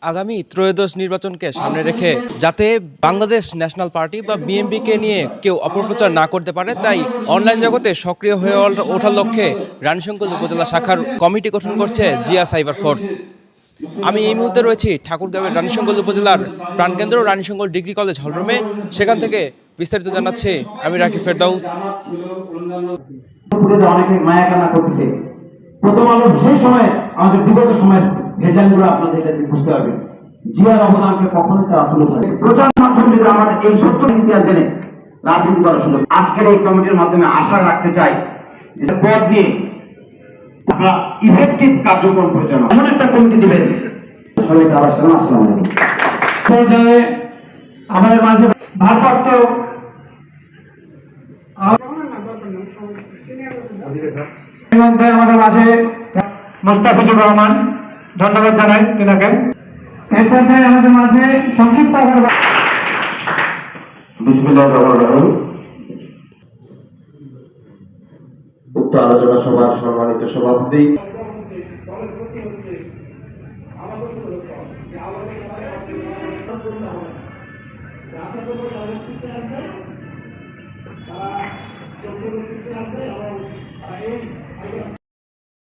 আগামী ত্রয়োদশ নির্বাচনকে সামনে রেখে যাতে বাংলাদেশ ন্যাশনাল পার্টি বা বিএনপিকে নিয়ে কেউ অপপ্রচার না করতে পারে, তাই অনলাইন জগতে সক্রিয় হয়ে ওঠার লক্ষ্যে রানীশঙ্কল উপজেলা শাখার কমিটি গঠন করছে জিয়া সাইবার ফোর্স। আমি এই মুহূর্তে রয়েছি ঠাকুরগাঁওয়ের রানীশঙ্কল উপজেলার প্রাণকেন্দ্র রানীশঙ্কল ডিগ্রি কলেজ হলরুমে। সেখান থেকে বিস্তারিত জানাচ্ছি আমি রাকিব ফেরদাউস। অনেকে মায়া কান্না করতেছে। প্রথম আলো সেই সময় আমাদের বিগত সময়ের হেডলাইনগুলো আপনাদের কাছে বুঝতে পারবেন। জিয়ার অবদানকে কখনো তারা তুলে ধরে প্রচার মাধ্যমে যদি আমাদের এই সত্য ইতিহাস জেনে রাজনীতি করা সুযোগ। আজকের এই কমিটির মাধ্যমে আশা রাখতে চাই যে পদ নিয়ে আপনারা ইফেক্টিভ কার্যক্রম পরিচালনা এমন একটা কমিটি দিবেন। সবাইকে আবার সালাম, আসসালামু আলাইকুম। পর্যায়ে আমাদের মাঝে ভারপ্রাপ্ত আমাদের মাঝে মোস্তাফিজুর রহমান, ধন্যবাদ জানাই তিনাকে। এই পর্যায়ে আমাদের মাঝে সংক্ষিপ্ত বিসমিল্লাহির রহমানির রহিম। উক্ত আলোচনা সভার সম্মানিত সভাপতি